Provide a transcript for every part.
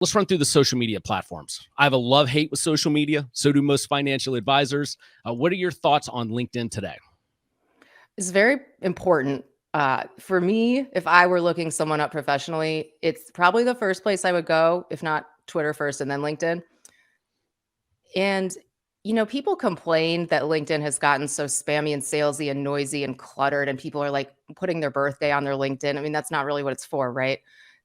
let's run through the social media platforms. I have a love-hate with social media. So do most financial advisors. What are your thoughts on LinkedIn today? It's very important. For me, if I were looking someone up professionally, it's probably the first place I would go, if not Twitter first and then LinkedIn. And, people complain that LinkedIn has gotten so spammy and salesy and noisy and cluttered, and people are like putting their birthday on their LinkedIn. I mean, that's not really what it's for, right?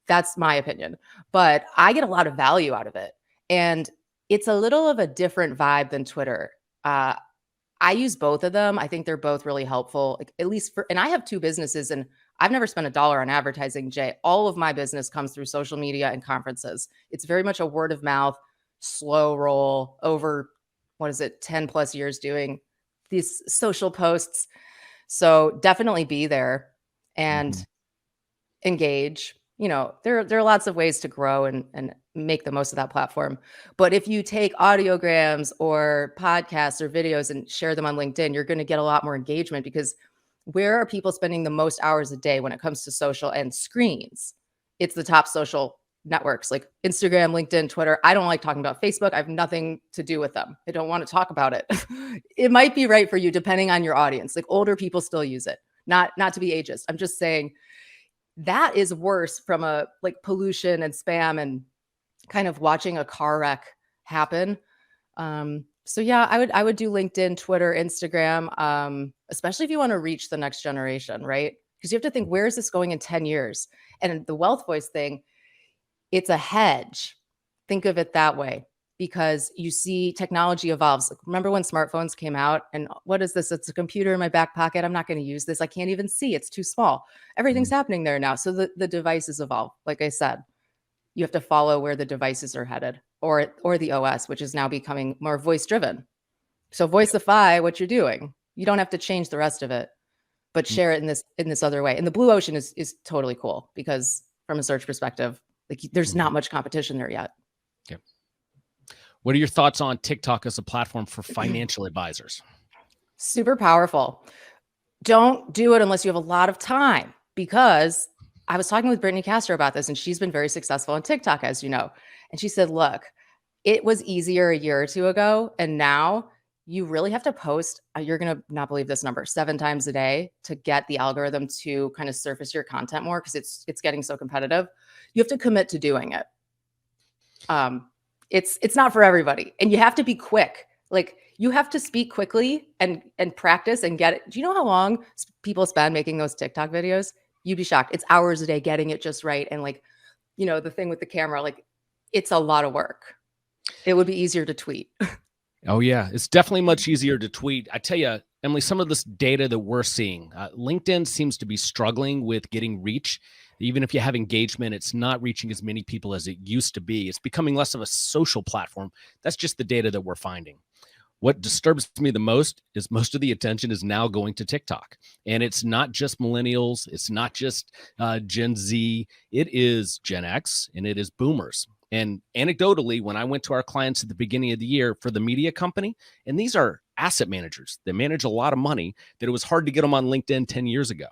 That's my opinion. But I get a lot of value out of it. And it's a little of a different vibe than Twitter. Uh, I use both of them. I think they're both really helpful, like, at least and I have two businesses, and I've never spent $1 on advertising, Jay. All of my business comes through social media and conferences. It's very much a word of mouth, slow roll over, 10 plus years doing these social posts. So definitely be there and engage. There are lots of ways to grow and make the most of that platform. But if you take audiograms or podcasts or videos and share them on LinkedIn, you're going to get a lot more engagement, because where are people spending the most hours a day when it comes to social and screens? It's the top social networks like Instagram, LinkedIn, Twitter. I don't like talking about Facebook. I have nothing to do with them. I don't want to talk about it. It might be right for you depending on your audience. Like, older people still use it. Not to be ageist. I'm just saying that is worse from a pollution and spam and kind of watching a car wreck happen. So yeah, I would do LinkedIn, Twitter, Instagram, especially if you want to reach the next generation, right? Because you have to think, where is this going in 10 years? And the Wealth Voice thing, it's a hedge. Think of it that way, because you see technology evolves. Remember when smartphones came out, and what is this? It's a computer in my back pocket. I'm not going to use this. I can't even see. It's too small. Everything's happening there now. So the devices evolve. Like I said, you have to follow where the devices are headed, or the OS, which is now becoming more voice driven. So voiceify what you're doing. You don't have to change the rest of it, but share it in this other way. And the blue ocean is totally cool, because from a search perspective, there's not much competition there yet. Okay. What are your thoughts on TikTok as a platform for financial advisors? Super powerful. Don't do it unless you have a lot of time, because I was talking with Brittany Castro about this, and she's been very successful on TikTok, as you know. And she said, look, it was easier a year or two ago, and now you really have to post, you're going to not believe this number, 7 times a day to get the algorithm to kind of surface your content more, because it's getting so competitive. You have to commit to doing it. It's not for everybody, and you have to be quick. Like, you have to speak quickly and practice and get it. Do you know how long people spend making those TikTok videos? You'd be shocked. It's hours a day getting it just right. And the thing with the camera, it's a lot of work. It would be easier to tweet. Oh yeah, it's definitely much easier to tweet. I tell you, Emily, some of this data that we're seeing, LinkedIn seems to be struggling with getting reach. Even if you have engagement, it's not reaching as many people as it used to be. It's becoming less of a social platform. That's just the data that we're finding. What disturbs me the most is most of the attention is now going to TikTok. And it's not just millennials. It's not just Gen Z. It is Gen X, and it is boomers. And anecdotally, when I went to our clients at the beginning of the year for the media company, and these are asset managers that manage a lot of money, that it was hard to get them on LinkedIn 10 years ago.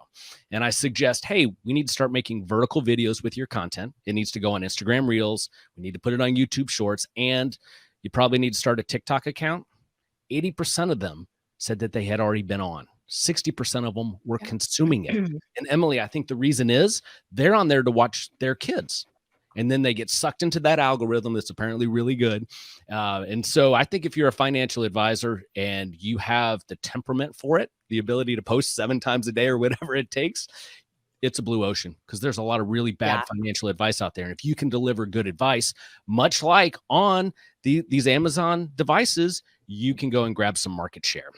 And I suggest, hey, we need to start making vertical videos with your content. It needs to go on Instagram Reels. We need to put it on YouTube Shorts. And you probably need to start a TikTok account. 80% of them said that they had already been on. 60% of them were consuming it. And Emily, I think the reason is they're on there to watch their kids. And then they get sucked into that algorithm that's apparently really good. And so I think if you're a financial advisor and you have the temperament for it, the ability to post 7 times a day or whatever it takes, it's a blue ocean, because there's a lot of really bad financial advice out there. And if you can deliver good advice, much like on these Amazon devices, you can go and grab some market share.